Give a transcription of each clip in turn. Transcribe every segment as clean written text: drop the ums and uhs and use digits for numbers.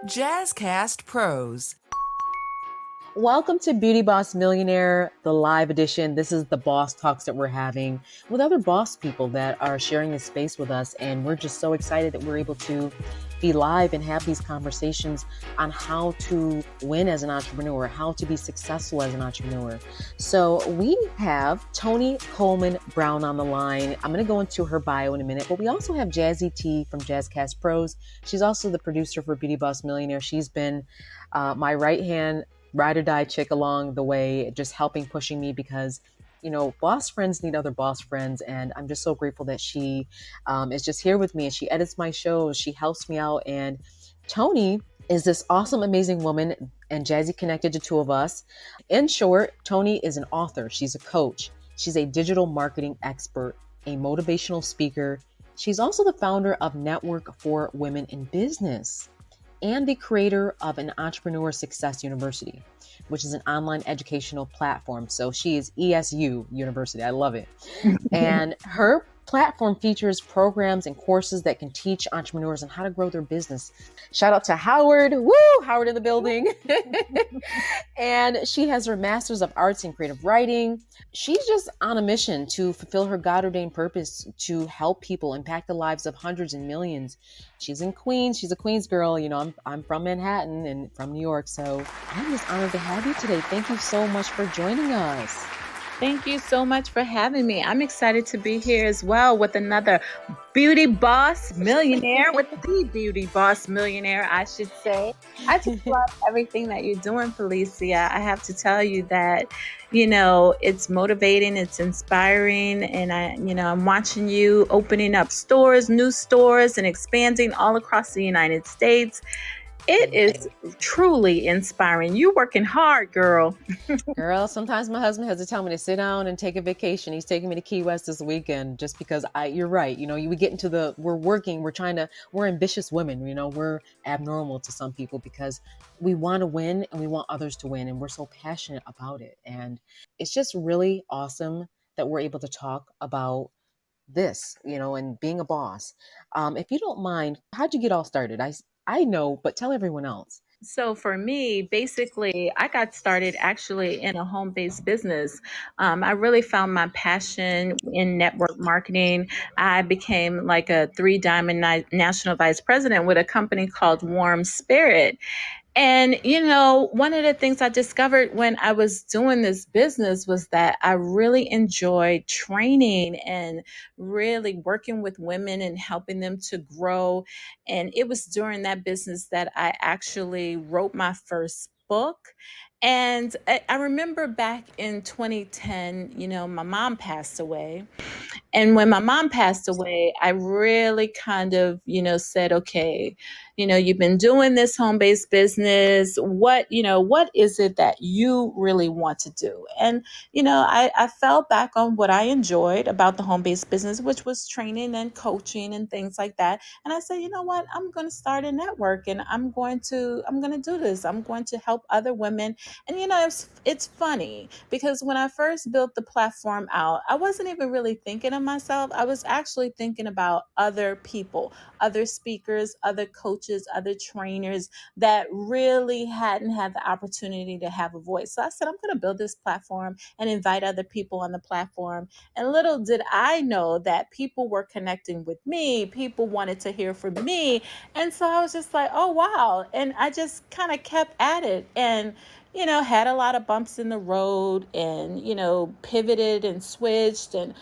Jazzcast Pros. Welcome to Beauty Boss Millionaire, the live edition. This is the boss talks that we're having with other boss people that are sharing this space with us. And we're just so excited that we're able to be live and have these conversations on how to win as an entrepreneur, how to be successful as an entrepreneur. So we have Toni Coleman Brown on the line. I'm going to go into her bio in a minute, but we also have Jazzy T from Jazzcast Pros. She's also the producer for Beauty Boss Millionaire. She's been my right hand ride or die chick along the way, just helping, pushing me because, you know, boss friends need other boss friends. And I'm just so grateful that she is just here with me and she edits my shows. She helps me out. And Toni is this awesome, amazing woman, and Jazzy connected the two of us. In short, Toni is an author. She's a coach. She's a digital marketing expert, a motivational speaker. She's also the founder of Network for Women in Business and the creator of an Entrepreneur Success University, which is an online educational platform. So she is ESU University. I love it. And her platform features programs and courses that can teach entrepreneurs on how to grow their business. Shout out to Howard. Woo! Howard in the building. And she has her Master's of Arts in Creative Writing. She's just on a mission to fulfill her God-ordained purpose to help people impact the lives of hundreds and millions. She's in Queens. She's a Queens girl. You know, I'm from Manhattan and from New York. So I'm just honored to have you today. Thank you so much for joining us. Thank you so much for having me. I'm excited to be here as well with another Beauty Boss Millionaire, with the Beauty Boss Millionaire, I should say. I just love everything that you're doing, Felicia. I have to tell you that, you know, it's motivating, it's inspiring, and I'm watching you opening up stores, new stores, and expanding all across the United States. It is truly inspiring. You working hard, girl. Girl, sometimes my husband has to tell me to sit down and take a vacation. He's taking me to Key West this weekend just because you're right. You know, we get into we're ambitious women, you know, we're abnormal to some people because we want to win and we want others to win. And we're so passionate about it. And it's just really awesome that we're able to talk about this, you know, and being a boss. If you don't mind, how'd you get all started? I know, but tell everyone else. So for me, basically, I got started actually in a home-based business. I really found my passion in network marketing. I became like a three-diamond national vice president with a company called Warm Spirit. And, you know, one of the things I discovered when I was doing this business was that I really enjoyed training and really working with women and helping them to grow. And it was during that business that I actually wrote my first book. And I remember back in 2010, you know, my mom passed away. And when my mom passed away, I really kind of, you know, said, okay, you know, you've been doing this home-based business. What is it that you really want to do? And, you know, I fell back on what I enjoyed about the home-based business, which was training and coaching and things like that. And I said, you know what, I'm going to start a network and I'm going to do this. I'm going to help other women. And, you know, it's funny because when I first built the platform out, I wasn't even really thinking of myself. I was actually thinking about other people, other speakers, other coaches, other trainers that really hadn't had the opportunity to have a voice. So I said, I'm going to build this platform and invite other people on the platform. And little did I know that people were connecting with me. People wanted to hear from me. And so I was just like, oh, wow. And I just kind of kept at it. And you know, had a lot of bumps in the road and, you know, pivoted and switched and,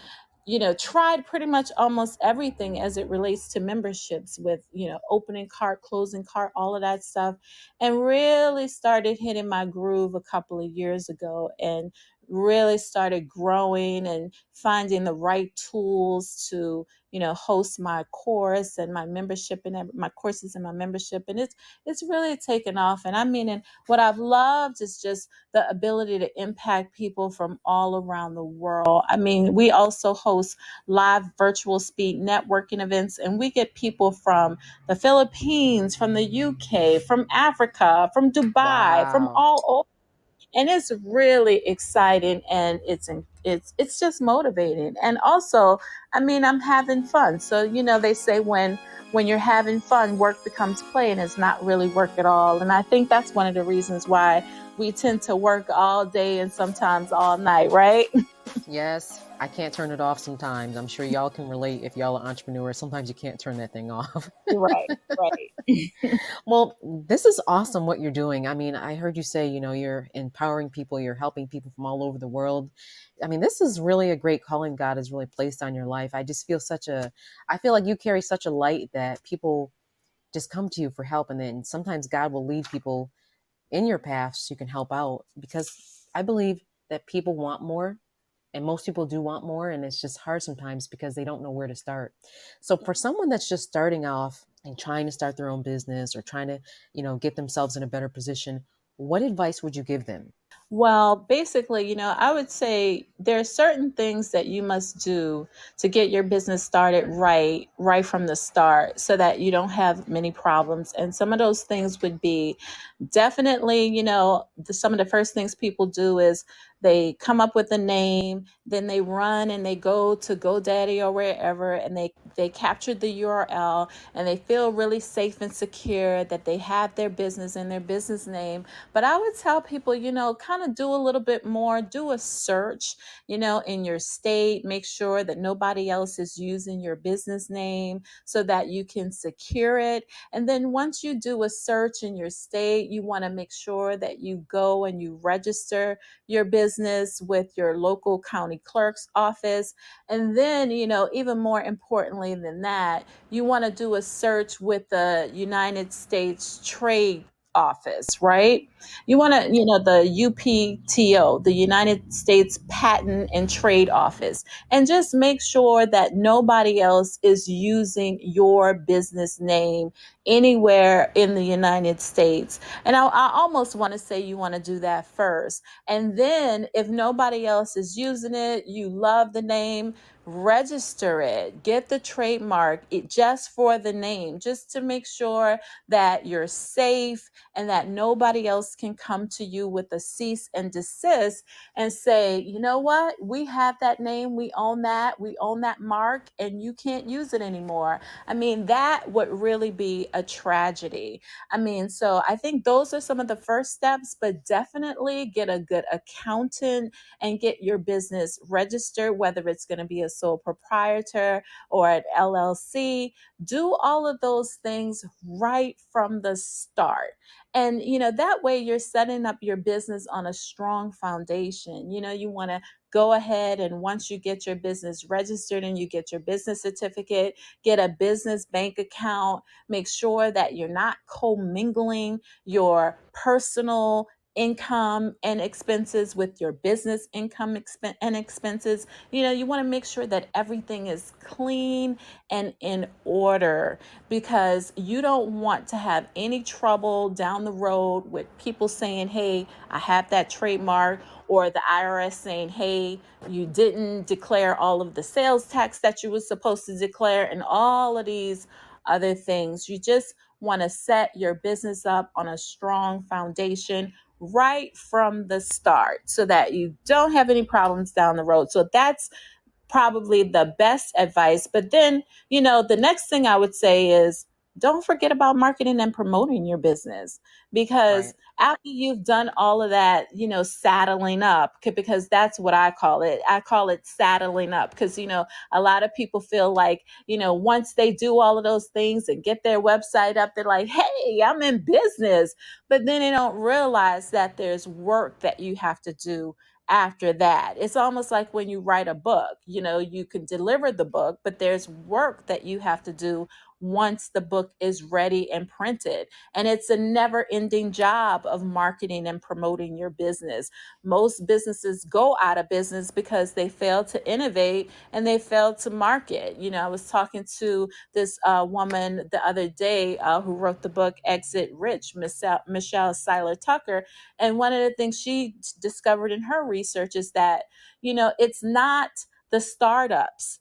you know, tried pretty much almost everything as it relates to memberships with, you know, opening cart, closing cart, all of that stuff, and really started hitting my groove a couple of years ago and really started growing and finding the right tools to, you know, host my course and my membership and my courses and my membership. And it's really taken off. And I mean, and what I've loved is just the ability to impact people from all around the world. I mean, we also host live virtual speed networking events, and we get people from the Philippines, from the UK, from Africa, from Dubai, from all over. And it's really exciting and it's just motivating. And also I mean, I'm having fun. So, they say when you're having fun, work becomes play and it's not really work at all. And I think that's one of the reasons why we tend to work all day and sometimes all night, right? Yes, I can't turn it off sometimes. I'm sure y'all can relate if y'all are entrepreneurs. Sometimes you can't turn that thing off. Right, right. Well, this is awesome what you're doing. I mean, I heard you say, you're empowering people, you're helping people from all over the world. I mean, this is really a great calling God has really placed on your life. I feel like you carry such a light that people just come to you for help. And then sometimes God will lead people in your path so you can help out, because I believe that people want more, and most people do want more, and it's just hard sometimes because they don't know where to start. So for someone that's just starting off and trying to start their own business or trying to, get themselves in a better position, what advice would you give them? Well, basically, I would say there are certain things that you must do to get your business started right from the start so that you don't have many problems. And some of those things would be definitely, some of the first things people do is they come up with a name, then they run and they go to GoDaddy or wherever, and they capture the URL, and they feel really safe and secure that they have their business and their business name. But I would tell people, kind of do a little bit more, do a search, in your state, make sure that nobody else is using your business name so that you can secure it. And then once you do a search in your state, you want to make sure that you go and you register your business with your local county clerk's office. And then, even more importantly than that, you want to do a search with the United States Trade Office, right? You want to, the UPTO, the United States Patent and Trade Office, and just make sure that nobody else is using your business name anywhere in the United States. And I almost want to say you want to do that first. And then if nobody else is using it, you love the name, register it, get the trademark it just for the name, just to make sure that you're safe and that nobody else can come to you with a cease and desist and say, you know what, we have that name, we own that mark, and you can't use it anymore. I mean, that would really be a tragedy. I mean, so I think those are some of the first steps, but definitely get a good accountant and get your business registered, whether it's going to be a sole proprietor or an LLC. Do all of those things right from the start. And, that way you're setting up your business on a strong foundation. You want to go ahead, and once you get your business registered and you get your business certificate, get a business bank account, make sure that you're not commingling your personal income and expenses with your business income and expenses. You want to make sure that everything is clean and in order, because you don't want to have any trouble down the road with people saying, hey, I have that trademark, or the IRS saying, hey, you didn't declare all of the sales tax that you were supposed to declare, and all of these other things. You just want to set your business up on a strong foundation right from the start so that you don't have any problems down the road. So that's probably the best advice. But then, the next thing I would say is don't forget about marketing and promoting your business, because Right. after you've done all of that, saddling up, because that's what I call it. I call it saddling up, because, a lot of people feel like, once they do all of those things and get their website up, they're like, hey, I'm in business. But then they don't realize that there's work that you have to do after that. It's almost like when you write a book, you can deliver the book, but there's work that you have to do once the book is ready and printed. And it's a never ending job of marketing and promoting your business. Most businesses go out of business because they fail to innovate and they fail to market. I was talking to this woman the other day who wrote the book Exit Rich, Michelle Seiler Tucker. And one of the things she discovered in her research is that, it's not the startups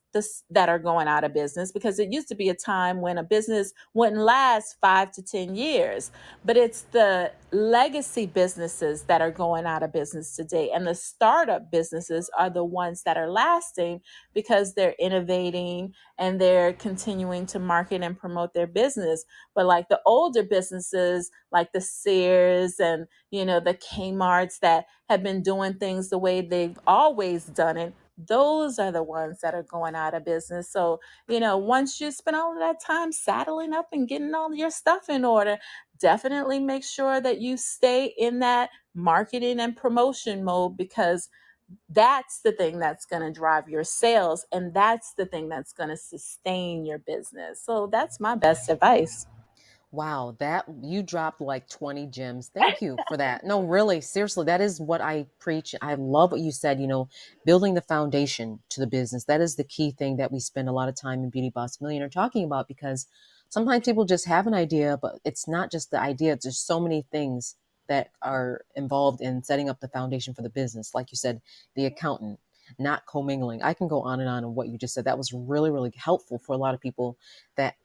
that are going out of business, because it used to be a time when a business wouldn't last 5 to 10 years, but it's the legacy businesses that are going out of business today. And the startup businesses are the ones that are lasting because they're innovating and they're continuing to market and promote their business. But like the older businesses, like the Sears and, the Kmarts that have been doing things the way they've always done it, those are the ones that are going out of business. So, once you spend all of that time saddling up and getting all your stuff in order, definitely make sure that you stay in that marketing and promotion mode, because that's the thing that's going to drive your sales, and that's the thing that's going to sustain your business. So that's my best advice. Wow, that you dropped like 20 gems. Thank you for that. No, really, seriously, that is what I preach. I love what you said, building the foundation to the business. That is the key thing that we spend a lot of time in Beauty Boss Millionaire talking about, because sometimes people just have an idea, but it's not just the idea. There's so many things that are involved in setting up the foundation for the business. Like you said, the accountant, not commingling. I can go on what you just said. That was really, really helpful for a lot of people that,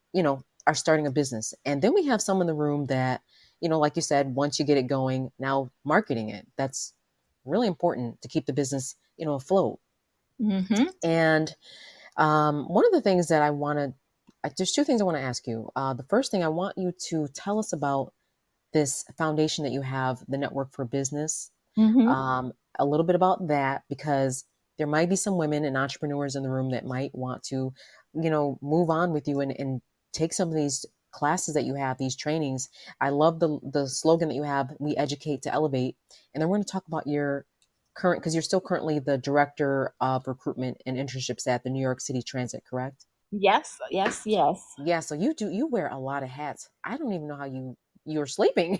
are starting a business. And then we have some in the room that, like you said, once you get it going, now marketing it. That's really important to keep the business, afloat. Mm-hmm. And one of the things that there's two things I want to ask you. The first thing, I want you to tell us about this foundation that you have, the Network for Business. Mm-hmm. A little bit about that, because there might be some women and entrepreneurs in the room that might want to, move on with you and take some of these classes that you have, these trainings. I love the slogan that you have, we educate to elevate. And then we're going to talk about your current, because you're still currently the director of recruitment and internships at the New York City Transit, correct? Yes, yes, yes. Yeah. So you wear a lot of hats. I don't even know how you're sleeping.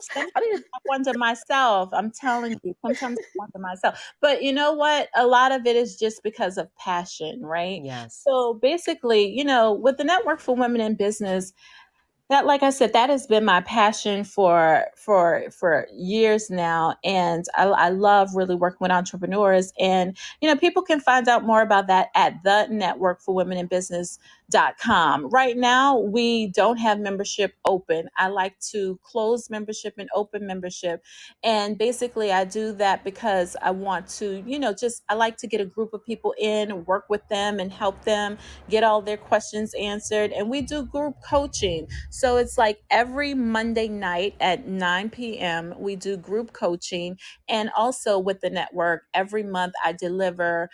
Sometimes How do you? I wonder myself. I'm telling you, sometimes I wonder myself. But you know what? A lot of it is just because of passion, right? Yes. So basically, with the Network for Women in Business, that, like I said, that has been my passion for years now, and I love really working with entrepreneurs. And people can find out more about that at the Network for Women in Business.com. Right now, we don't have membership open. I like to close membership and open membership, and basically, I do that because I want to, just I like to get a group of people in, work with them, and help them get all their questions answered. And we do group coaching. So it's like every Monday night at 9 p.m., we do group coaching. And also with the network, every month I deliver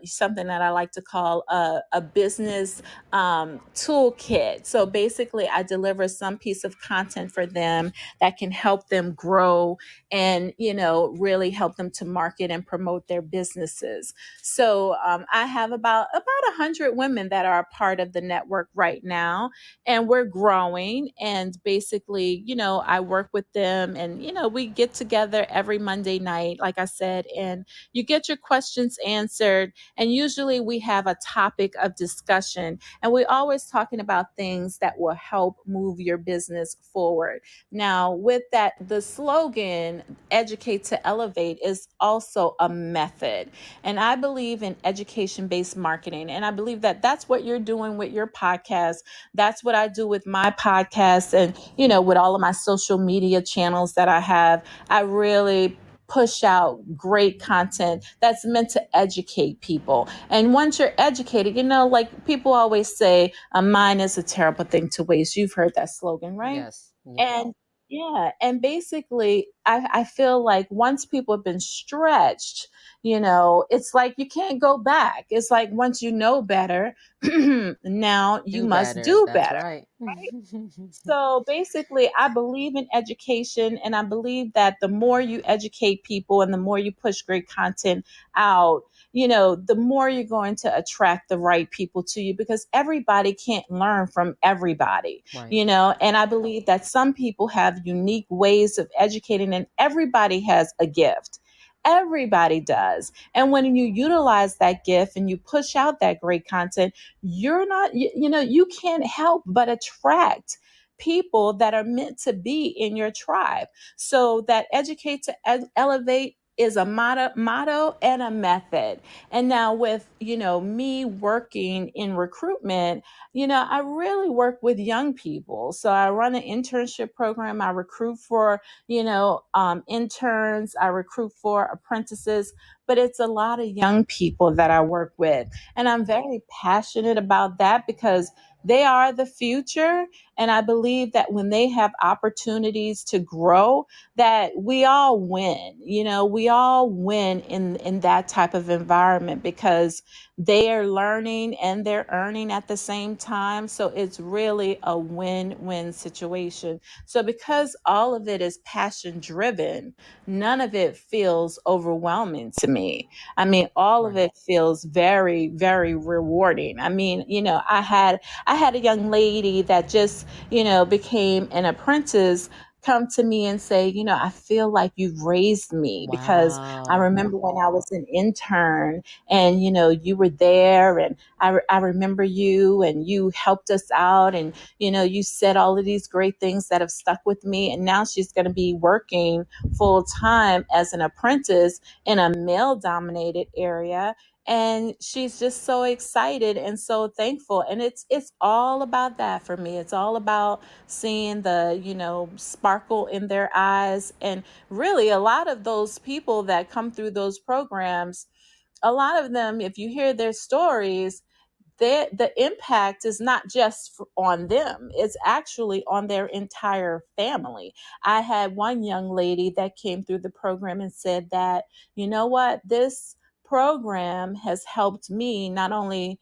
something that I like to call a business toolkit. So basically, I deliver some piece of content for them that can help them grow and, really help them to market and promote their businesses. So I have about 100 women that are a part of the network right now, and we're growing. And basically, I work with them, and we get together every Monday night, like I said, and you get your questions answered. And usually we have a topic of discussion, and we're always talking about things that will help move your business forward. Now, with that, the slogan, educate to elevate, is also a method. And I believe in education based marketing. And I believe that that's what you're doing with your podcast. That's what I do with my podcast. And, with all of my social media channels that I have, I really push out great content that's meant to educate people. And once you're educated, like people always say, a mind is a terrible thing to waste. You've heard that slogan, right? Yes. Yes. And yeah, and basically, I feel like once people have been stretched, it's like you can't go back. It's like once you know better, now you Do must better. do That's better. right. So basically, I believe in education, and I believe that the more you educate people and the more you push great content out, the more you're going to attract the right people to you, because everybody can't learn from everybody, Right. and I believe that some people have unique ways of educating, and everybody has a gift. Everybody does. And when you utilize that gift and you push out that great content, you're not, you can't help but attract people that are meant to be in your tribe. So that educate to elevate, is a motto and a method. And now with, me working in recruitment, I really work with young people. So I run an internship program. I recruit for, interns. I recruit for apprentices, but it's a lot of young people that I work with. And I'm very passionate about that because they are the future. And I believe that when they have opportunities to grow, that we all win. We all win in that type of environment because they are learning and they're earning at the same time. So it's really a win-win situation. So because all of it is passion driven, none of it feels overwhelming to me. I mean, all of Right. it feels very, very rewarding. I mean, I had a young lady that just, became an apprentice come to me and say, I feel like you've raised me because I Wow. remember when I was an intern and, you were there and I remember you and you helped us out and, you said all of these great things that have stuck with me. And now she's going to be working full time as an apprentice in a male dominated area, and she's just so excited and so thankful. And it's all about that for me. It's all about seeing the, sparkle in their eyes. And really a lot of those people that come through those programs, a lot of them, if you hear their stories, the impact is not just on them, it's actually on their entire family. I had one young lady that came through the program and said that, you know what, this program has helped me not only,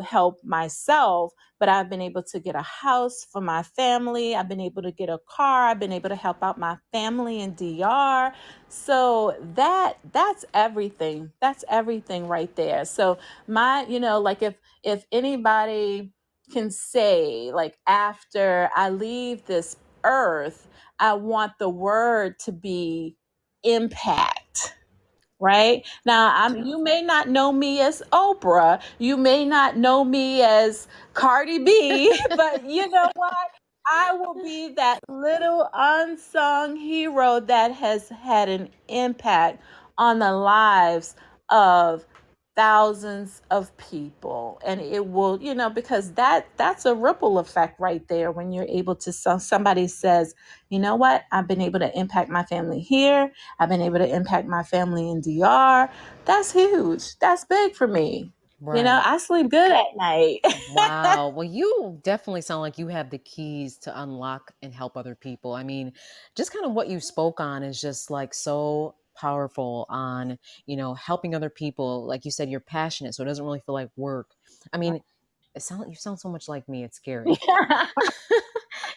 help myself, but I've been able to get a house for my family. I've been able to get a car. I've been able to help out my family in DR. So that's everything. That's everything right there. So my, like if anybody can say, like, after I leave this earth, I want the word to be impact. Right now, you may not know me as Oprah, you may not know me as Cardi B, but you know what? I will be that little unsung hero that has had an impact on the lives of thousands of people. And it will, because that's a ripple effect right there when you're able to, somebody says, you know what, I've been able to impact my family here, I've been able to impact my family in DR. That's huge. That's big for me. Right. I sleep good at night. Wow. Well, you definitely sound like you have the keys to unlock and help other people. I mean, just kind of what you spoke on is just like so powerful on, helping other people. Like you said, you're passionate, so it doesn't really feel like work. I mean, you sound so much like me. It's scary.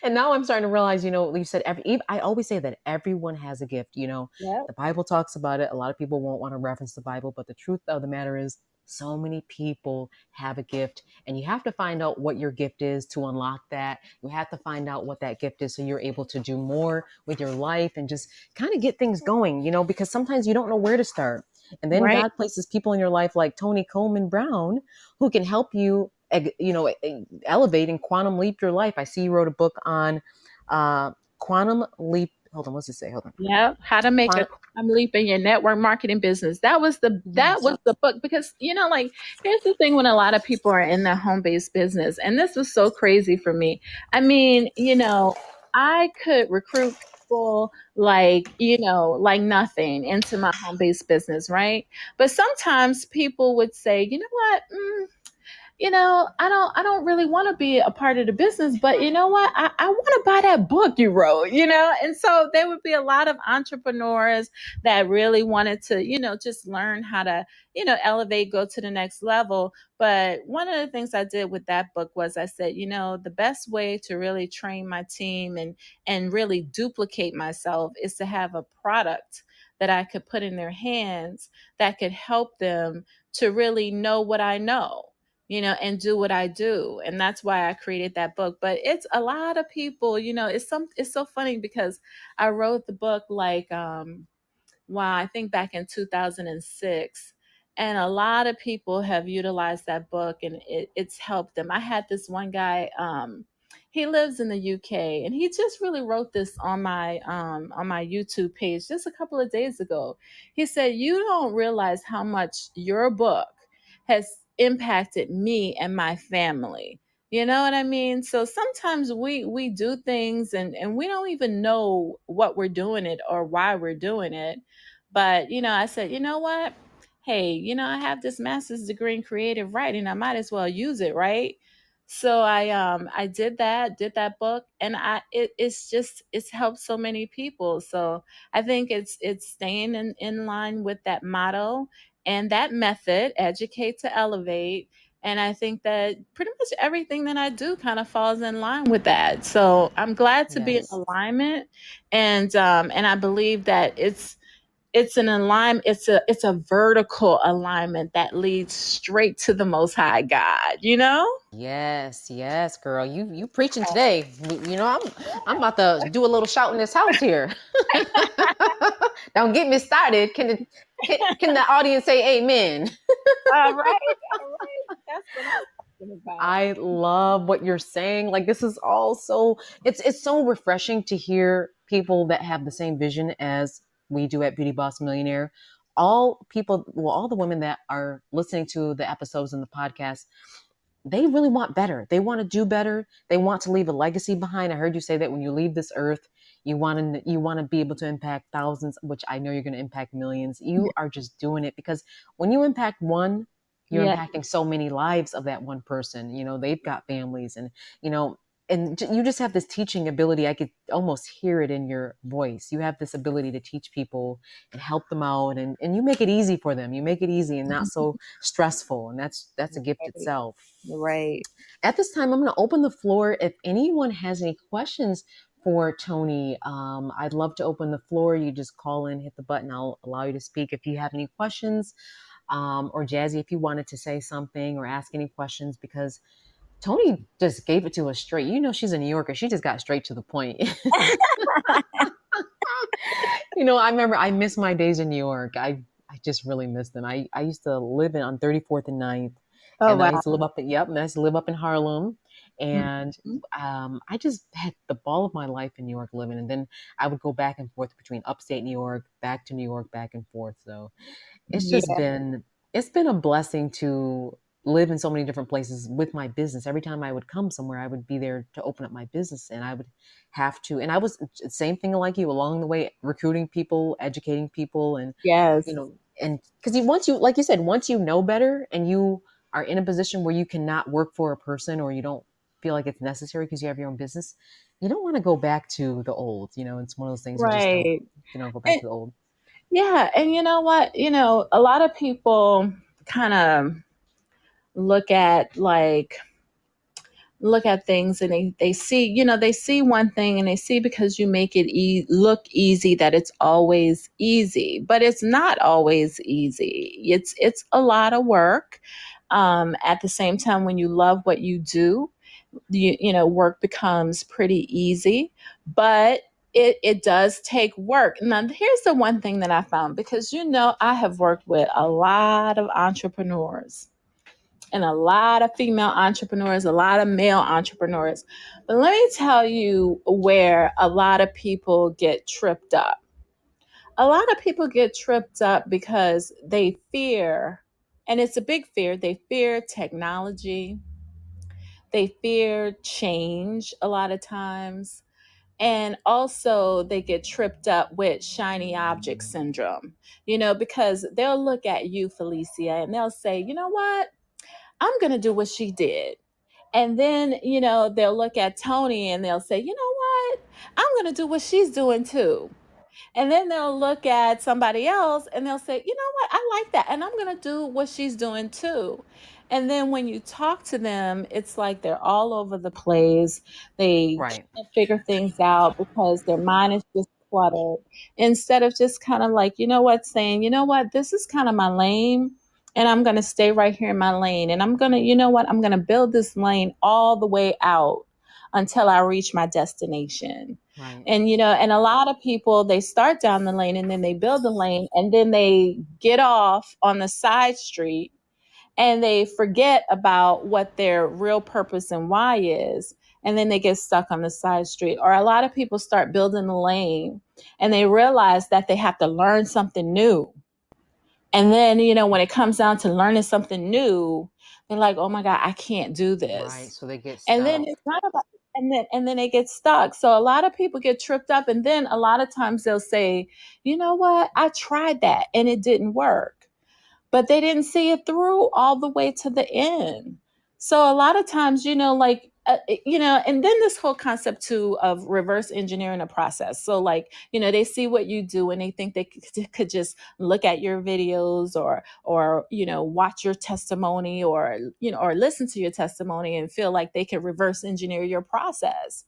And now I'm starting to realize, you said I always say that everyone has a gift. Yep. The Bible talks about it. A lot of people won't want to reference the Bible, but the truth of the matter is, so many people have a gift, and you have to find out what your gift is to unlock that. You have to find out what that gift is so you're able to do more with your life and just kind of get things going, because sometimes you don't know where to start. And then Right. God places people in your life like Toni Coleman Brown who can help you, elevate and quantum leap your life. I see you wrote a book on quantum leap. Hold on, what's it say? Hold on. Yeah, how to make a Quantum, quantum leap in your network marketing business. That was the book, because like, here's the thing: when a lot of people are in their home based business, and this was so crazy for me. I mean, I could recruit people like, like nothing into my home based business, right? But sometimes people would say, you know what? I don't really want to be a part of the business, but you know what? I want to buy that book you wrote, And so there would be a lot of entrepreneurs that really wanted to, just learn how to, elevate, go to the next level. But one of the things I did with that book was I said, the best way to really train my team and really duplicate myself is to have a product that I could put in their hands that could help them to really know what I know, and do what I do. And that's why I created that book. But it's a lot of people, it's so funny because I wrote the book like, wow, I think back in 2006. And a lot of people have utilized that book, and it's helped them. I had this one guy, He lives in the UK, and he just really wrote this on my YouTube page just a couple of days ago. He said, "You don't realize how much your book has impacted me and my family." You know what I mean? So sometimes we do things, and we don't even know what we're doing it or why we're doing it. But I said, you know what? Hey, I have this master's degree in creative writing. I might as well use it, right? So I did that book, and it's helped so many people. So I think it's staying in line with that motto and that method, educate to elevate. And I think that pretty much everything that I do kind of falls in line with that. So I'm glad to be in Yes. alignment, and I believe that it's an alignment. It's a vertical alignment that leads straight to the Most High God. You know. Yes, yes, girl. You preaching today. I'm about to do a little shout in this house here. Don't get me started. Can the audience say amen? All right, all right. That's what I'm talking about. I love what you're saying. Like this is all so it's so refreshing to hear people that have the same vision as we do at Beauty Boss Millionaire. All people, well, all the women that are listening to the episodes in the podcast, they really want better. They want to do better. They want to leave a legacy behind. I heard you say that when you leave this earth, you want to be able to impact thousands, which I know you're going to impact millions. You are just doing it because when you impact one, you're Yeah, impacting so many lives of that one person. They've got families, and you know, you just have this teaching ability. I could almost hear it in your voice. You have this ability to teach people and help them out, and you make it easy for them. You make it easy and not so stressful, and that's a gift right, itself. right. At this time, I'm going to open the floor. If anyone has any questions for Toni, I'd love to open the floor. You just call in, hit the button. I'll allow you to speak if you have any questions. Or Jazzy, if you wanted to say something or ask any questions, because Toni just gave it to us straight. She's a New Yorker. She just got straight to the point. I remember I miss my days in New York. I just really miss them. I used to live on 34th and Ninth, Oh and then I wow. used to live up at yep, and I used to live up in Harlem, and Mhm. I just had the ball of my life in New York living, and then I would go back and forth between upstate New York, back to New York, back and forth. So it's just Yeah. been a blessing to live in so many different places with my business. Every time I would come somewhere, I would be there to open up my business, and I would have to, and I was same thing like you along the way, recruiting people, educating people, and Yes. and because once you, like you said, once you know better and you are in a position where you cannot work for a person, or you don't feel like it's necessary because you have your own business, you don't want to go back to the old. It's one of those things, you just don't Right. go back And to the old. yeah, and you know what? A lot of people kind of look at like look at things, and they see, they see one thing, and they see because you make it look easy that it's always easy, but it's not always easy. It's a lot of work. At the same time, when you love what you do, work becomes pretty easy, but it does take work. Now, here's the one thing that I found, because I have worked with a lot of entrepreneurs and a lot of female entrepreneurs, a lot of male entrepreneurs. But let me tell you where a lot of people get tripped up. A lot of people get tripped up because they fear, and it's a big fear, they fear technology, they fear change a lot of times. And also, they get tripped up with shiny object syndrome, because they'll look at you, Felicia, and they'll say, you know what? I'm going to do what she did. And then, they'll look at Toni and they'll say, you know what? I'm going to do what she's doing too. And then they'll look at somebody else and they'll say, you know what? I like that. And I'm going to do what she's doing too. And then when you talk to them, it's like they're all over the place. They Right. can't figure things out because their mind is just cluttered. Instead of just kind of like, saying, you know what, this is kind of my lane. And I'm going to stay right here in my lane. And I'm going to, I'm going to build this lane all the way out until I reach my destination. Right. And a lot of people, they start down the lane and then they build the lane and then they get off on the side street and they forget about what their real purpose and why is. and then they get stuck on the side street. Or a lot of people start building a lane and they realize that they have to learn something new. And then, when it comes down to learning something new, they're like, oh my God, I can't do Right. this. So they get And then stuck. it's not about, and then they get stuck. So a lot of people get tripped up. And then a lot of times they'll say, you know what? I tried that and it didn't work, but they didn't see it through all the way to the end. So a lot of times, and then this whole concept too of reverse engineering a process. So like, they see what you do and they think they could just look at your videos or, watch your testimony or listen to your testimony and feel like they can reverse engineer your process.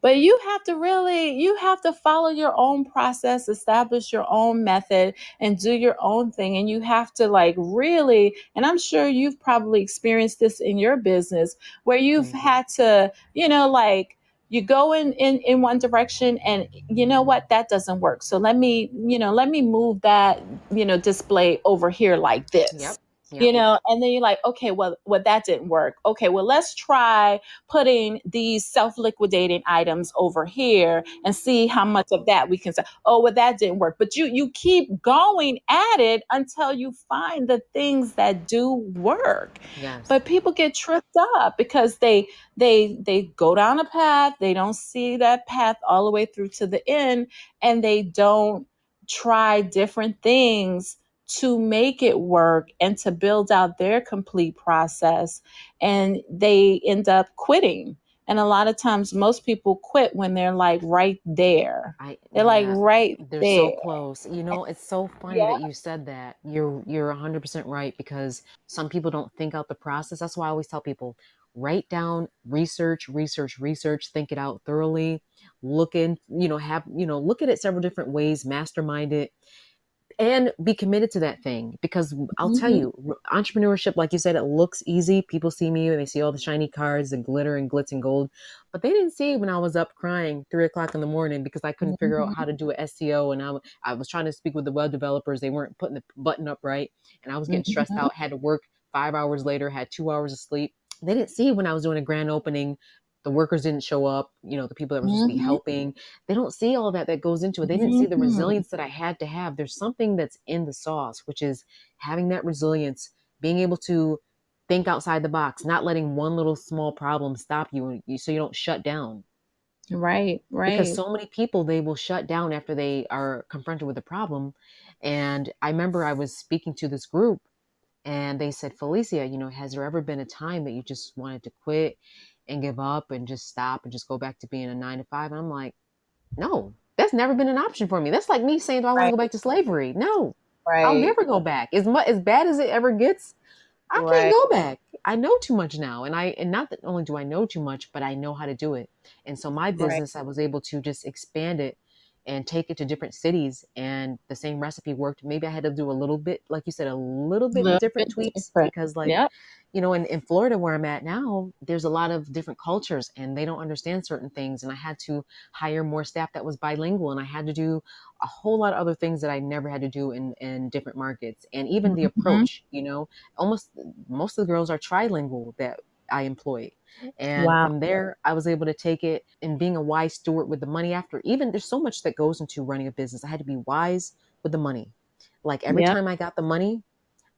But you have to follow your own process, establish your own method and do your own thing. And you have to like really, and I'm sure you've probably experienced this in your business where you've had to, like you go in one direction and you know what, that doesn't work. So let me move that, display over here like this. Yep. Yep. And then you're like, okay, well, that didn't work. Okay, well, let's try putting these self-liquidating items over here and see how much of that we can sell. Oh, well, that didn't work. But you keep going at it until you find the things that do work. Yes. But people get tripped up because they go down a path, they don't see that path all the way through to the end, and they don't try different things to make it work and to build out their complete process, and they end up quitting. And a lot of times most people quit when they're like right there. They're like right They're so there. close. It's so funny Yeah. that you said that. You're 100% right, because some people don't think out the process. That's why I always tell people, write down, research, research, research, think it out thoroughly, look in, look at it several different ways, mastermind it, and be committed to that thing. Because I'll tell Mhm. you, entrepreneurship, like you said, it looks easy. People see me and they see all the shiny cards and glitter and glitz and gold, but they didn't see when I was up crying 3 o'clock in the morning because I couldn't figure out how Mhm. to do an SEO. And I was trying to speak with the web developers. They weren't putting the button up right. And I was getting stressed Mhm. out, had to work 5 hours later, had 2 hours of sleep. They didn't see when I was doing a grand opening, the workers didn't show up, the people that were supposed to be Mhm. helping. They don't see all that goes into it. They didn't see the Mhm. resilience that I had to have. There's something that's in the sauce, which is having that resilience, being able to think outside the box, not letting one little small problem stop you, so you don't shut down. Right, Because right. so many people, they will shut down after they are confronted with a problem. And I remember I was speaking to this group and they said, Felicia, has there ever been a time that you just wanted to quit and give up and just stop and just go back to being a 9 to 5? And I'm like, no, that's never been an option for me. That's like me saying, do I want to Right, go back to slavery? No, I'll right, never go back. As bad as it ever gets, I can't right, go back. I know too much now. And not that only do I know too much, but I know how to do it. And so my right. business, I was able to just expand it and take it to different cities, and the same recipe worked. Maybe I had to do a little bit, like you said, a little bit Little different bit tweaks, different. because like, Yep. in Florida where I'm at now, there's a lot of different cultures and they don't understand certain things. And I had to hire more staff that was bilingual, and I had to do a whole lot of other things that I never had to do in different markets. And even the Mhm. approach, almost most of the girls are trilingual that I employ. And Wow. from there, I was able to take it and being a wise steward with the money. After, even there's so much that goes into running a business, I had to be wise with the money. Like every Yep. time I got the money,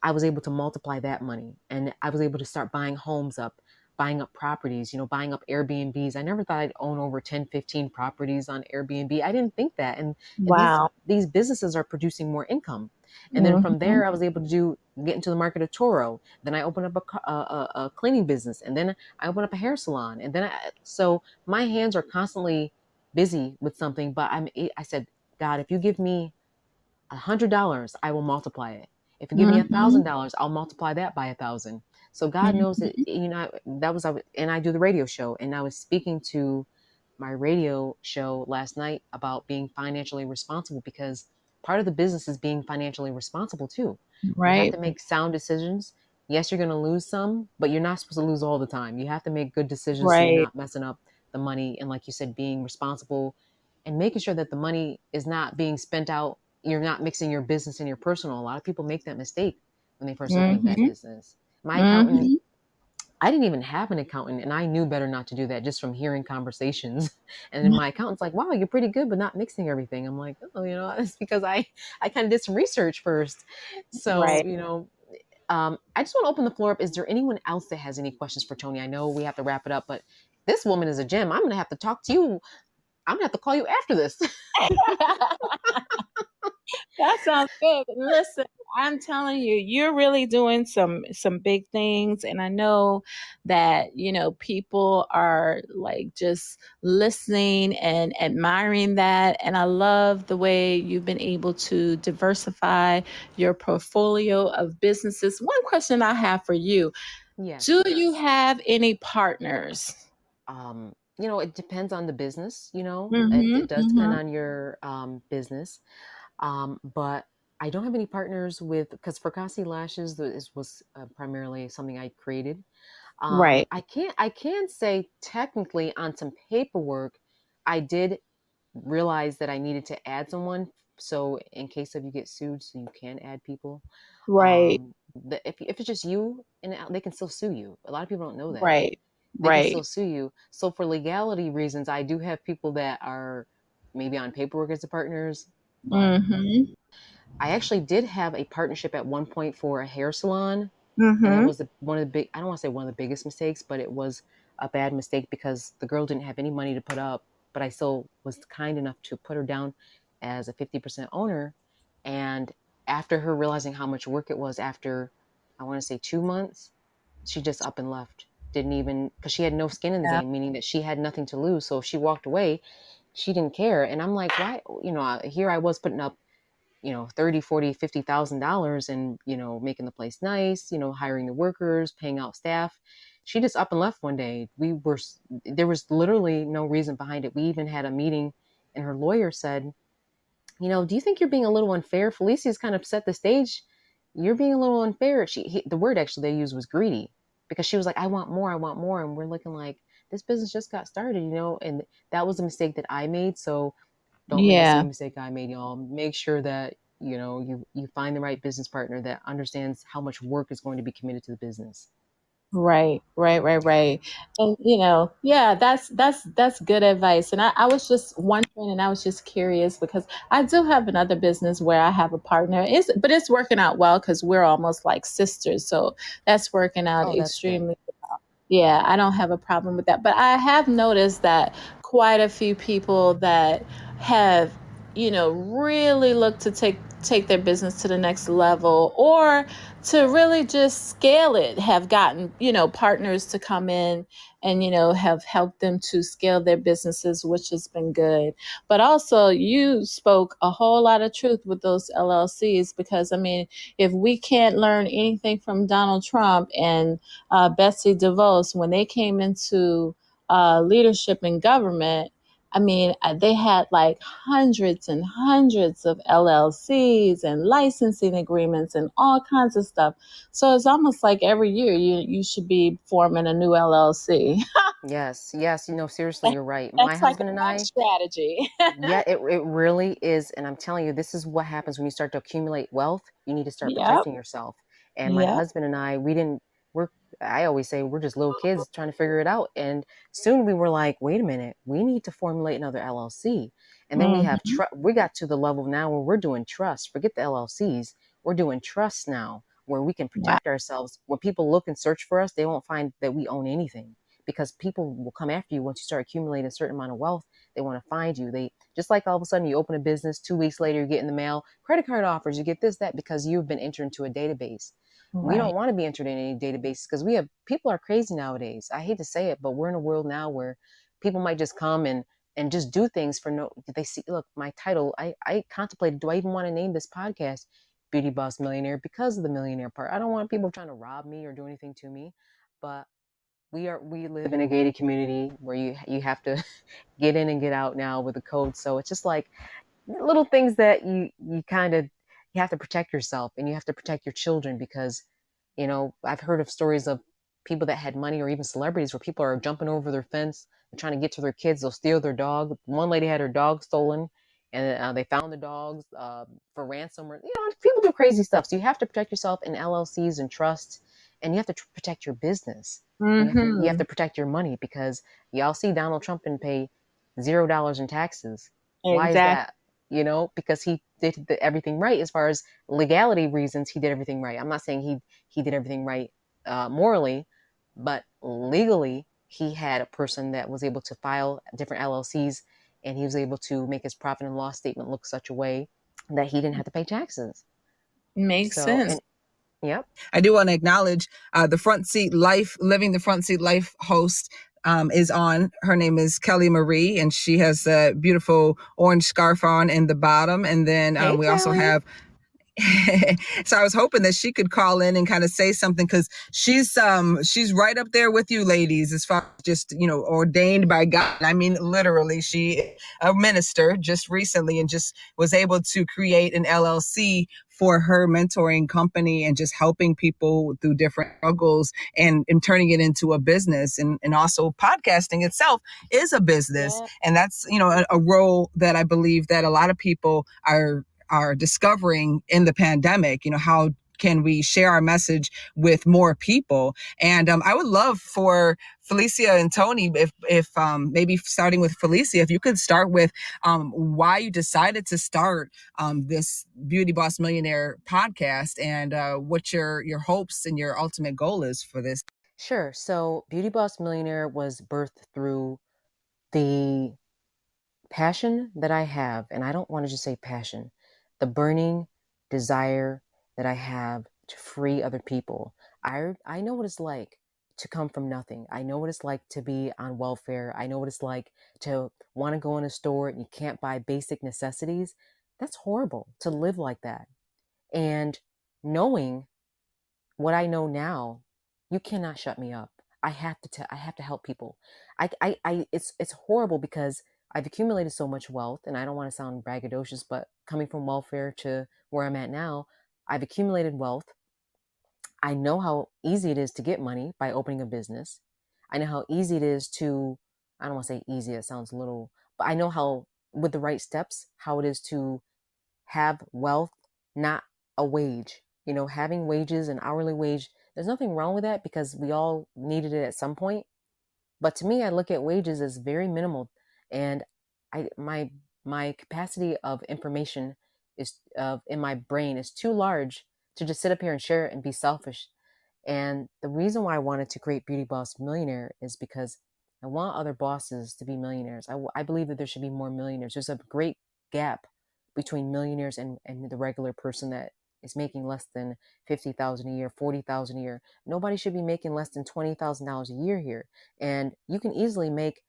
I was able to multiply that money, and I was able to start buying homes up, buying up properties, buying up Airbnbs. I never thought I'd own over 10, 15 properties on Airbnb. I didn't think that. And Wow. these businesses are producing more income. And then from Mhm. there, I was able to get into the market of Toro. Then I opened up a cleaning business, and then I opened up a hair salon. And then so my hands are constantly busy with something, but I said, God, if you give me $100, I will multiply it. If you give me Mhm. $1,000, I'll multiply that by 1,000. So God knows that, Mhm. that was, and I do the radio show, and I was speaking to my radio show last night about being financially responsible, because part of the business is being financially responsible too. You have Right. to make sound decisions. Yes, you're going to lose some, but you're not supposed to lose all the time. You have to make good decisions so you're Right. not messing up the money. And like you said, being responsible and making sure that the money is not being spent out. You're not mixing your business and your personal. A lot of people make that mistake when they first open up that Mhm. business. My accountant Mhm. I didn't even have an accountant, and I knew better not to do that just from hearing conversations. And then my accountant's like, "Wow, you're pretty good, but not mixing everything." I'm like, "Oh, it's because I kind of did some research first." So, Right. I just want to open the floor up. Is there anyone else that has any questions for Toni? I know we have to wrap it up, but this woman is a gem. I'm gonna have to talk to you. I'm gonna have to call you after this. That sounds good. Listen, I'm telling you, you're really doing some big things, and I know that, people are like just listening and admiring that. And I love the way you've been able to diversify your portfolio of businesses. One question I have for you, Yes. do you have any partners? It depends on the business. It Mhm. does depend Mhm. on your business. But I don't have any partners with because Fracassi Lashes was primarily something I created. Right. I can say technically on some paperwork, I did realize that I needed to add someone. So in case of you get sued, so you can add people. Right. If it's just you, and they can still sue you. A lot of people don't know that Right. they can Right. still sue you. So for legality reasons, I do have people that are maybe on paperwork as the partners, but Mhm. I actually did have a partnership at one point for a hair salon, and that Mhm. was one of the big. I don't want to say one of the biggest mistakes, but it was a bad mistake because the girl didn't have any money to put up, but I still was kind enough to put her down as a 50% owner. And after her realizing how much work it was, after I want to say 2 months, she just up and left. Didn't even because she had no skin in the Yeah. game, meaning that she had nothing to lose. So if she walked away, she didn't care. And I'm like, why? Here I was putting up 30, 40, $50,000 and, making the place nice, hiring the workers, paying out staff. She just up and left one day. There was literally no reason behind it. We even had a meeting and her lawyer said, do you think you're being a little unfair? Felicia's kind of set the stage. You're being a little unfair. The word actually they used was greedy because she was like, I want more, I want more. And we're looking like, this business just got started, and that was a mistake that I made. So don't make the Yeah. same mistake I made, y'all. Make sure that you find the right business partner that understands how much work is going to be committed to the business. Right, right, right, right. And yeah, that's good advice. And I was just wondering, and I was just curious because I do have another business where I have a partner. But it's working out well because we're almost like sisters. So that's working out Oh, that's good. extremely. Yeah, I don't have a problem with that. But I have noticed that quite a few people that have, really looked to take their business to the next level or to really just scale it have gotten, partners to come in and, have helped them to scale their businesses, which has been good. But also you spoke a whole lot of truth with those LLCs because I mean, if we can't learn anything from Donald Trump and Betsy DeVos, when they came into leadership in government, I mean, they had like hundreds and hundreds of LLCs and licensing agreements and all kinds of stuff. So it's almost like every year you should be forming a new LLC. Yes, yes. Seriously, you're right. My That's like husband and a tax I, strategy. yeah, it really is. And I'm telling you, this is what happens when you start to accumulate wealth. You need to start Yep. protecting yourself. And my Yep. husband and I, we're, I always say we're just little kids trying to figure it out. And soon we were like, wait a minute, we need to formulate another LLC. And then Hmm. we got to the level now where we're doing trust. Forget the LLCs. We're doing trust now where we can Wow. protect ourselves. When people look and search for us, they won't find that we own anything because people will come after you once you start accumulating a certain amount of wealth. They want to find you. They just like all of a sudden you open a business, 2 weeks later you get in the mail credit card offers, you get this, that, because you've been entered into a database. We don't Right. want to be entered in any databases because people are crazy nowadays. I hate to say it, but we're in a world now where people might just come and just do things for no. They see, look, my title. I contemplated, do I even want to name this podcast Beauty Boss Millionaire because of the millionaire part? I don't want people trying to rob me or do anything to me, but we live in a gated community where you have to get in and get out now with the code. So it's just like little things that you kind of you have to protect yourself and you have to protect your children because I've heard of stories of people that had money or even celebrities where people are jumping over their fence and trying to get to their kids. They'll steal their dog. One lady had her dog stolen and they found the dogs for ransom, or people do crazy stuff. So you have to protect yourself in LLCs and trusts and you have to protect your business. You have Mm-hmm. to protect your money, because y'all see Donald Trump and pay $0 in taxes. Why is Exactly. that? Because he did everything right as far as legality reasons. He did everything right. I'm not saying he did everything right morally, but legally he had a person that was able to file different LLCs, and he was able to make his profit and loss statement look such a way that he didn't have to pay taxes. Makes So, sense. and yep. I do want to acknowledge the Front Seat Life, Living the Front Seat Life host is on. Her name is Kelly Marie, and she has a beautiful orange scarf on in the bottom. And then Hey, we also Kelly. have so I was hoping that she could call in and kind of say something, because she's right up there with you ladies as far as just ordained by God. I mean, literally, she a minister just recently, and just was able to create an LLC for her mentoring company and just helping people through different struggles, and turning it into a business. And also podcasting itself is a business. Yeah. And that's a role that I believe that a lot of people are discovering in the pandemic. How can we share our message with more people? And I would love for Felicia and Toni, if maybe starting with Felicia, if you could start with why you decided to start this Beauty Boss Millionaire podcast, and what your hopes and your ultimate goal is for this. Sure. So Beauty Boss Millionaire was birthed through the passion that I have, and I don't want to just say passion, the burning desire that I have to free other people. I know what it's like to come from nothing. I know what it's like to be on welfare. I know what it's like to want to go in a store and you can't buy basic necessities. That's horrible to live like that. And knowing what I know now, you cannot shut me up. I have to help people. It's horrible because I've accumulated so much wealth, and I don't want to sound braggadocious, but coming from welfare to where I'm at now, I've accumulated wealth. I know how easy it is to get money by opening a business. I know how easy it is to, I don't want to say easy, it sounds a little, but I know how, with the right steps, how it is to have wealth, not a wage. Having wages, an hourly wage, there's nothing wrong with that because we all needed it at some point. But to me, I look at wages as very minimal, and I my capacity of information is in my brain is too large to just sit up here and share it and be selfish. And the reason why I wanted to create Beauty Boss Millionaire is because I want other bosses to be millionaires. I believe that there should be more millionaires. There's a great gap between millionaires and the regular person that is making less than 50,000 a year, 40,000 a year. Nobody should be making less than $20,000 a year here. And you can easily make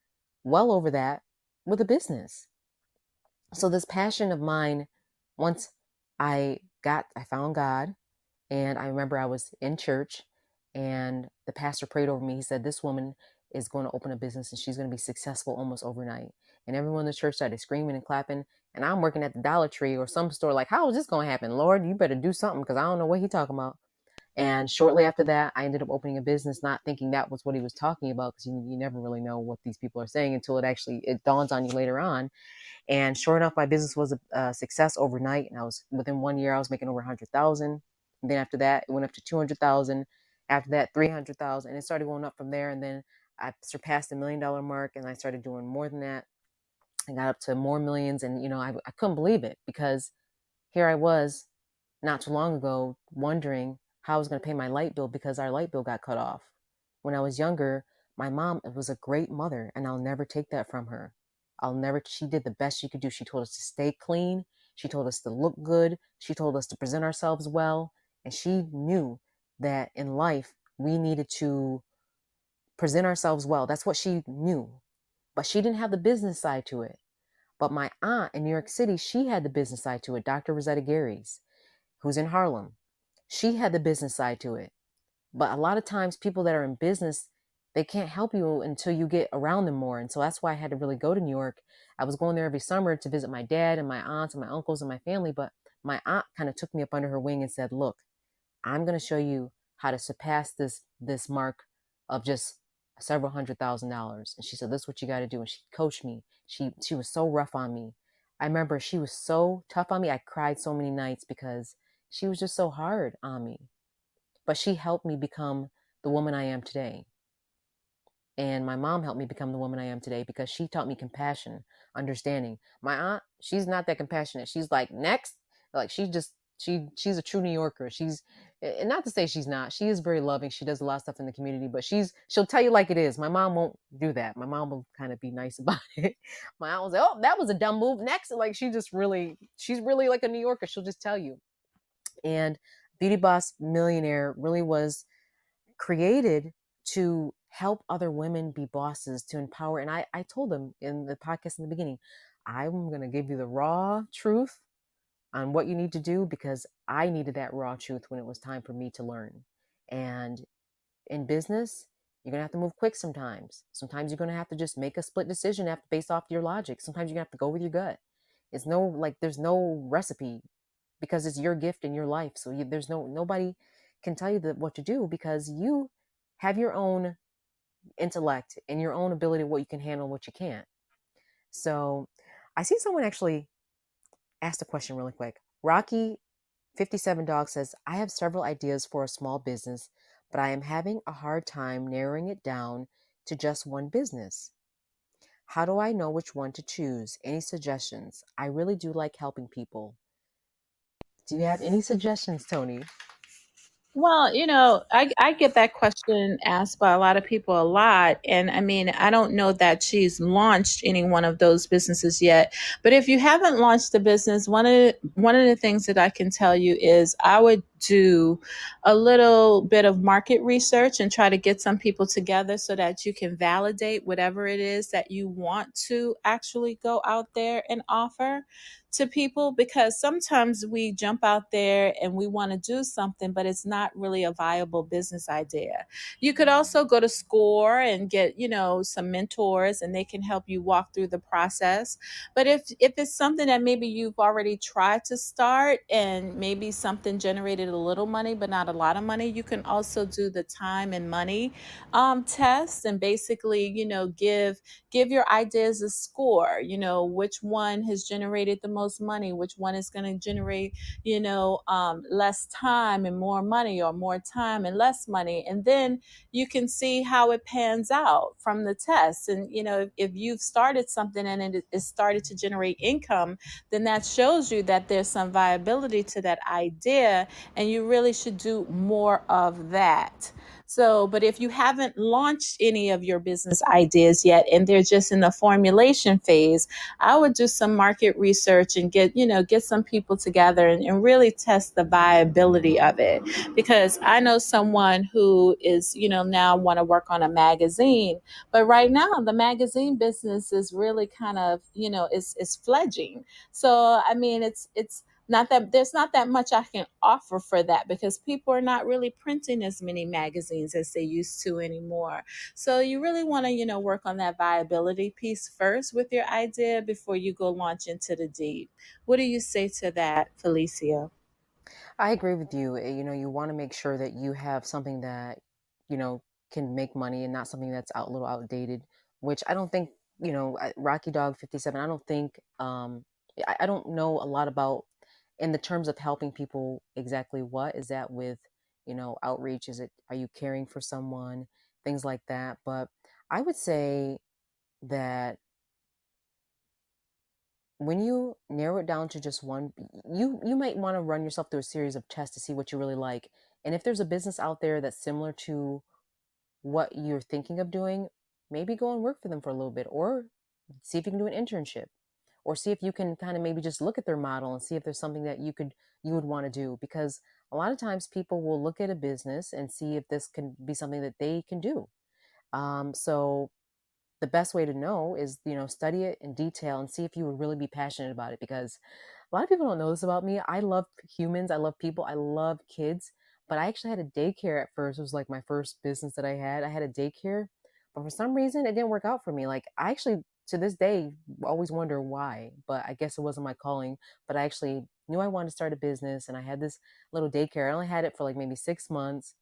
well over that with a business. So this passion of mine, once I found God, and I remember I was in church and the pastor prayed over me. He said, this woman is going to open a business and she's going to be successful almost overnight. And everyone in the church started screaming and clapping. And I'm working at the Dollar Tree or some store like, how is this going to happen? Lord, you better do something because I don't know what he's talking about. And shortly after that, I ended up opening a business, not thinking that was what he was talking about, because you never really know what these people are saying until it dawns on you later on. And sure enough, my business was a success overnight. And within 1 year, I was making over 100,000. And then after that, it went up to 200,000. After that, 300,000. And it started going up from there. And then I surpassed the $1 million mark, and I started doing more than that. I got up to more millions. And, I couldn't believe it, because here I was not too long ago wondering how I was going to pay my light bill because our light bill got cut off. When I was younger, my mom was a great mother, and I'll never take that from her. She did the best she could do. She told us to stay clean. She told us to look good. She told us to present ourselves well. And she knew that in life, we needed to present ourselves well. That's what she knew. But she didn't have the business side to it. But my aunt in New York City, she had the business side to it, Dr. Rosetta Gary's, who's in Harlem. She had the business side to it. But a lot of times people that are in business, they can't help you until you get around them more. And so that's why I had to really go to New York. I was going there every summer to visit my dad and my aunts and my uncles and my family. But my aunt kind of took me up under her wing and said, look, I'm going to show you how to surpass this mark of just several $100,000. And she said, this is what you got to do. And she coached me. She was so rough on me. I remember she was so tough on me. I cried so many nights because she was just so hard on me. but she helped me become the woman I am today. And my mom helped me become the woman I am today because she taught me compassion, understanding. My aunt, she's not that compassionate. She's like, next. Like she's a true New Yorker. And not to say she's not. She is very loving. She does a lot of stuff in the community, but she'll tell you like it is. My mom won't do that. My mom will kind of be nice about it. My aunt will say, "Oh, that was a dumb move. Next." Like she's really like a New Yorker. She'll just tell you. And Beauty Boss Millionaire really was created to help other women be bosses, to empower. And I told them in the podcast in the beginning, I'm going to give you the raw truth on what you need to do because I needed that raw truth when it was time for me to learn. And in business, you're going to have to move quick sometimes. Sometimes you're going to have to just make a split decision based off your logic. Sometimes you're going to have to go with your gut. There's no recipe because it's your gift in your life. So there's nobody can tell you what to do because you have your own intellect and your own ability what you can handle, what you can't. So I see someone actually asked a question really quick. Rocky 57 Dog says, I have several ideas for a small business, but I am having a hard time narrowing it down to just one business. How do I know which one to choose? Any suggestions? I really do like helping people. Do you have any suggestions, Toni? Well, I get that question asked by a lot of people a lot. And I mean, I don't know that she's launched any one of those businesses yet. But if you haven't launched a business, one of the things that I can tell you is I would do a little bit of market research and try to get some people together so that you can validate whatever it is that you want to actually go out there and offer to people, because sometimes we jump out there and we want to do something, but it's not really a viable business idea. You could also go to SCORE and get, some mentors, and they can help you walk through the process. But if it's something that maybe you've already tried to start and maybe something generated a little money but not a lot of money, you can also do the time and money test, and basically, give your ideas a score. Which one has generated the most money, which one is going to generate less time and more money, or more time and less money. And then you can see how it pans out from the test. And if you've started something and it is started to generate income, then that shows you that there's some viability to that idea, and you really should do more of that. So, but if you haven't launched any of your business ideas yet and they're just in the formulation phase, I would do some market research and get some people together and really test the viability of it. Because I know someone who is, now want to work on a magazine, but right now the magazine business is really kind of, is fledging. So, I mean, it's not that there's not that much I can offer for that, because people are not really printing as many magazines as they used to anymore. So you really want to, work on that viability piece first with your idea before you go launch into the deep. What do you say to that, Felicia? I agree with you. You want to make sure that you have something that, you know, can make money and not something that's a little outdated, which I don't think, Rocky Dog 57, I don't think, I don't know a lot about in the terms of helping people exactly what is that with, outreach. Are you caring for someone, things like that. But I would say that when you narrow it down to just one, you might want to run yourself through a series of tests to see what you really like. And if there's a business out there that's similar to what you're thinking of doing, maybe go and work for them for a little bit, or see if you can do an internship, or see if you can kind of maybe just look at their model and see if there's something that you would want to do. Because a lot of times people will look at a business and see if this can be something that they can do. So the best way to know is, study it in detail and see if you would really be passionate about it. Because a lot of people don't know this about me. I love humans. I love people. I love kids. But I actually had a daycare at first. It was like my first business that I had. I had a daycare, but for some reason it didn't work out for me. Like, I actually, to this day, always wonder why, but I guess it wasn't my calling. But I actually knew I wanted to start a business, and I had this little daycare. I only had it for like maybe 6 months,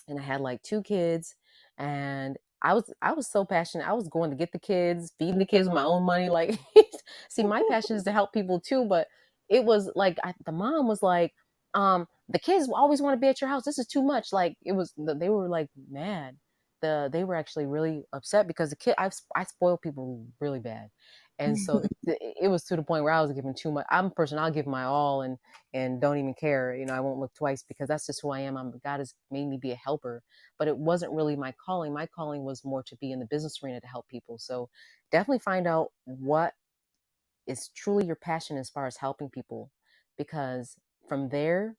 and I had like two kids, and I was so passionate. I was going to get the kids, feeding the kids with my own money. Like, see, my passion is to help people too, but it was like the mom was like, The kids always want to be at your house. This is too much. Like they were like mad. They were actually really upset because I spoil people really bad, and so it was to the point where I was giving too much. I'm a person, I'll give my all and don't even care. I won't look twice because that's just who I am. God has made me be a helper, but it wasn't really my calling. My calling was more to be in the business arena to help people. So definitely find out what is truly your passion as far as helping people, because from there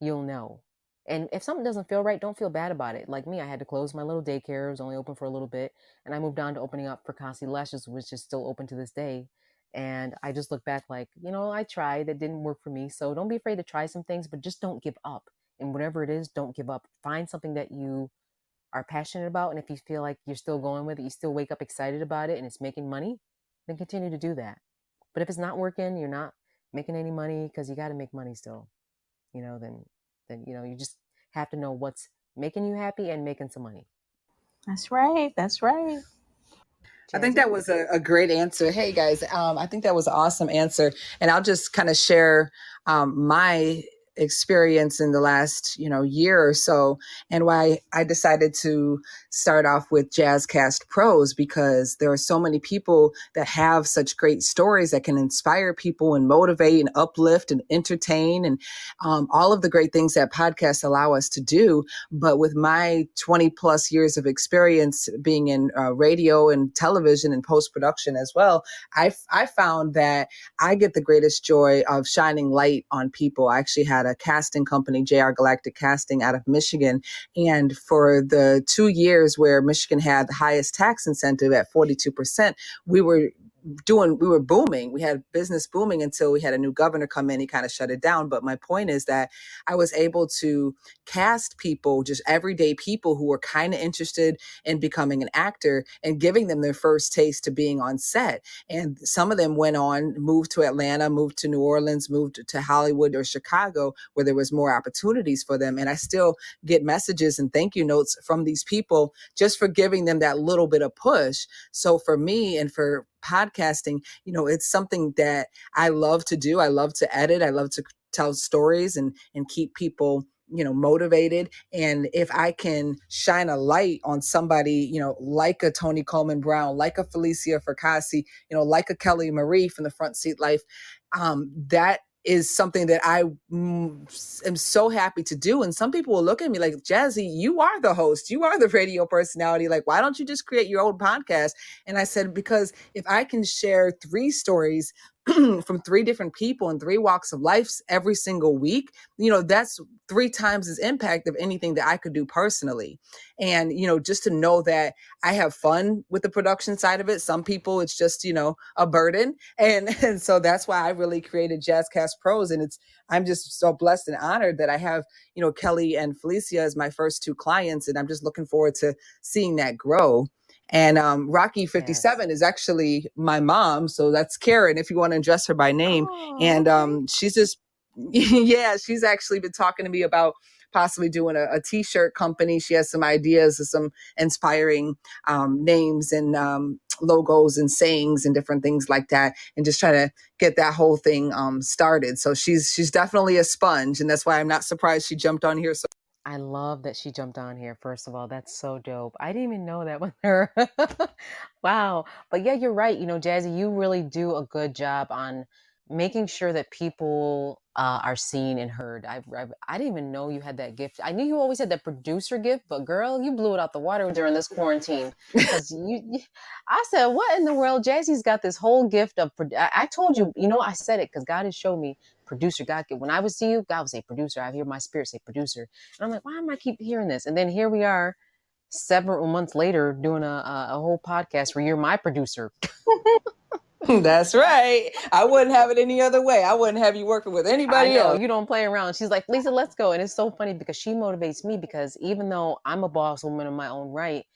you'll know. And if something doesn't feel right, don't feel bad about it. Like me, I had to close my little daycare. It was only open for a little bit. And I moved on to opening up for Concy Lashes, which is still open to this day. And I just look back like, I tried. It didn't work for me. So don't be afraid to try some things, but just don't give up. And whatever it is, don't give up. Find something that you are passionate about. And if you feel like you're still going with it, you still wake up excited about it and it's making money, then continue to do that. But if it's not working, you're not making any money, because you got to make money still, then you just have to know what's making you happy and making some money. That's right. That's right. I think Jazzy? that was a great answer. Hey guys, I think that was an awesome answer, and I'll just kind of share my experience in the last year or so, and why I decided to start off with Jazzcast Pros, because there are so many people that have such great stories that can inspire people and motivate and uplift and entertain, and all of the great things that podcasts allow us to do. But with my 20 plus years of experience being in radio and television and post production as well, I found that I get the greatest joy of shining light on people. I actually had a casting company, JR Galactic Casting, out of Michigan. And for the 2 years where Michigan had the highest tax incentive at 42%, we were booming. We had business booming until we had a new governor come in. He kind of shut it down. But my point is that I was able to cast people, just everyday people who were kind of interested in becoming an actor, and giving them their first taste to being on set. And some of them went on, moved to Atlanta, moved to New Orleans, moved to Hollywood or Chicago, where there was more opportunities for them. And I still get messages and thank you notes from these people just for giving them that little bit of push. So for me and for podcasting, it's something that I love to do. I love to edit. I love to tell stories and keep people motivated. And if I can shine a light on somebody, like a Toni Coleman Brown, like a Felicia Fracassi, like a Kelly Marie from the Front Seat Life, that is something that I am so happy to do. And some people will look at me like, Jazzy, you are the host, you are the radio personality. Like, why don't you just create your own podcast? And I said, because if I can share 3 stories from 3 different people in 3 walks of life every single week, that's 3 times as impact of anything that I could do personally. And, just to know that I have fun with the production side of it. Some people, it's just, a burden. And so that's why I really created Jazzcast Pros. And I'm just so blessed and honored that I have, Kelly and Felicia as my first 2 clients. And I'm just looking forward to seeing that grow. And Rocky 57 is actually my mom. So that's Karen, if you want to address her by name. And she's just, yeah, she's actually been talking to me about possibly doing a t-shirt company. She has some ideas of some inspiring names and logos and sayings and different things like that, and just try to get that whole thing started. So she's definitely a sponge, and that's why I'm not surprised she jumped on here. So I love that she jumped on here. First of all, that's so dope. I didn't even know that with her. Wow. But yeah, you're right. Jazzy, you really do a good job on making sure that people are seen and heard. I didn't even know you had that gift. I knew you always had that producer gift, but girl, you blew it out the water during this quarantine. Because I said, what in the world? Jazzy's got this whole gift of, I told you, I said it because God has shown me producer. God, when I would see you, God would say producer. I hear my spirit say producer. And I'm like, why am I keep hearing this? And then here we are several months later doing a whole podcast where you're my producer. that's right. I wouldn't have it any other way. I wouldn't have you working with anybody else. You don't play around. She's like, Lisa, let's go. And it's so funny because she motivates me, because even though I'm a boss woman in my own right,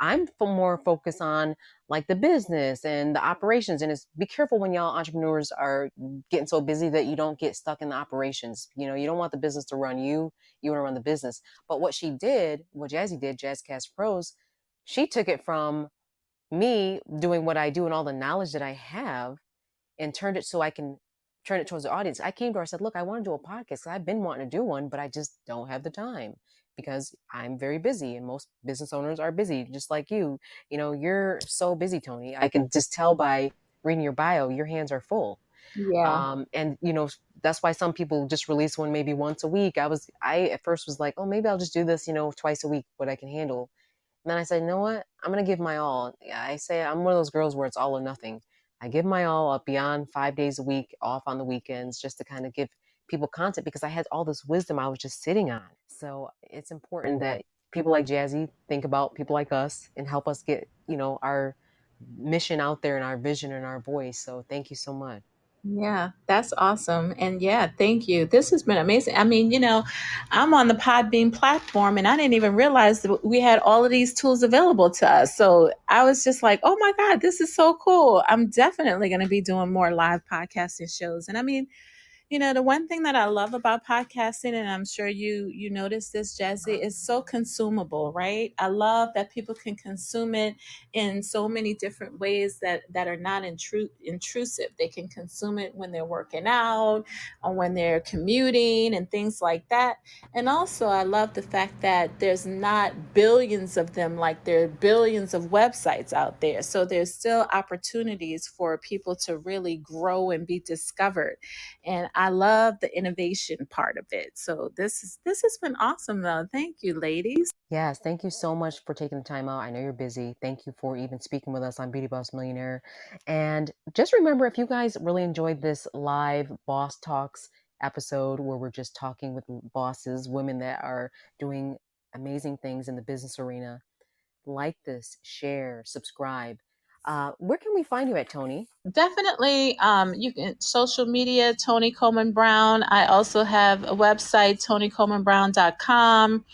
I'm more focused on like the business and the operations. And it's be careful when y'all entrepreneurs are getting so busy that you don't get stuck in the operations. You don't want the business to run you. You want to run the business. But what Jazzy did, Jazzcast Pros, she took it from me doing what I do and all the knowledge that I have and turned it so I can turn it towards the audience. I came to her, I said, look, I want to do a podcast. I've been wanting to do one, but I just don't have the time because I'm very busy, and most business owners are busy, just like you. You're so busy, Toni. I can just tell by reading your bio, your hands are full. Yeah. And that's why some people just release one maybe once a week. I at first was like, oh, maybe I'll just do this, twice a week, what I can handle. And then I said, you know what? I'm going to give my all. I say I'm one of those girls where it's all or nothing. I give my all up beyond 5 days a week, off on the weekends, just to kind of give people content, because I had all this wisdom I was just sitting on. So it's important that people like Jazzy think about people like us and help us get, our mission out there and our vision and our voice. So thank you so much. Yeah, that's awesome. And yeah, thank you. This has been amazing. I mean, I'm on the Podbean platform and I didn't even realize that we had all of these tools available to us. So I was just like, oh my God, this is so cool. I'm definitely going to be doing more live podcasting shows. And I mean, the one thing that I love about podcasting, and I'm sure you notice this, Jazzy, is so consumable, right? I love that people can consume it in so many different ways that are not intrusive. They can consume it when they're working out or when they're commuting and things like that. And also, I love the fact that there's not billions of them like there are billions of websites out there. So there's still opportunities for people to really grow and be discovered. And I love the innovation part of it. So this has been awesome though. Thank you, ladies. Yes, thank you so much for taking the time out. I know you're busy. Thank you for even speaking with us on Beauty Boss Millionaire. And just remember, if you guys really enjoyed this live Boss Talks episode where we're just talking with bosses, women that are doing amazing things in the business arena, like this, share, subscribe. Where can we find you at, Toni? Definitely. You can social media, Toni Coleman Brown. I also have a website, ToniColemanBrown.com,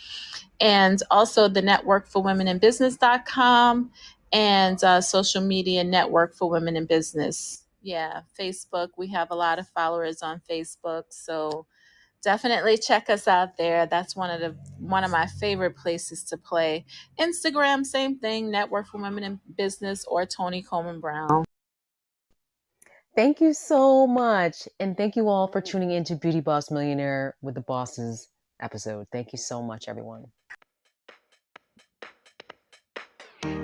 and also the Network for Women in Business.com, and social media network for women in business. Yeah, Facebook. We have a lot of followers on Facebook, so definitely check us out there. That's one of my favorite places to play. Instagram, same thing, Network for Women in Business or Toni Coleman Brown. Thank you so much. And thank you all for tuning in to Beauty Boss Millionaire with the Bosses episode. Thank you so much, everyone.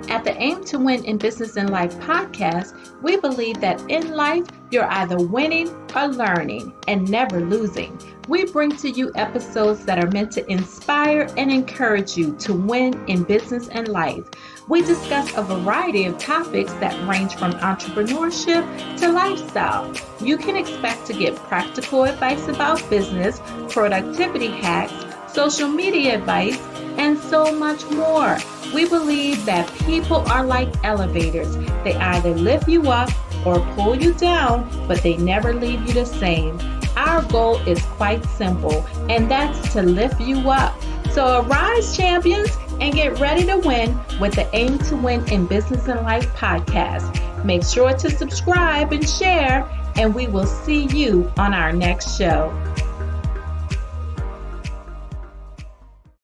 At the Aim to Win in Business and Life podcast, we believe that in life, you're either winning or learning and never losing. We bring to you episodes that are meant to inspire and encourage you to win in business and life. We discuss a variety of topics that range from entrepreneurship to lifestyle. You can expect to get practical advice about business, productivity hacks, social media advice, and so much more. We believe that people are like elevators. They either lift you up or pull you down, but they never leave you the same. Our goal is quite simple, and that's to lift you up. So arise, champions, and get ready to win with the Aim to Win in Business and Life podcast. Make sure to subscribe and share, and we will see you on our next show.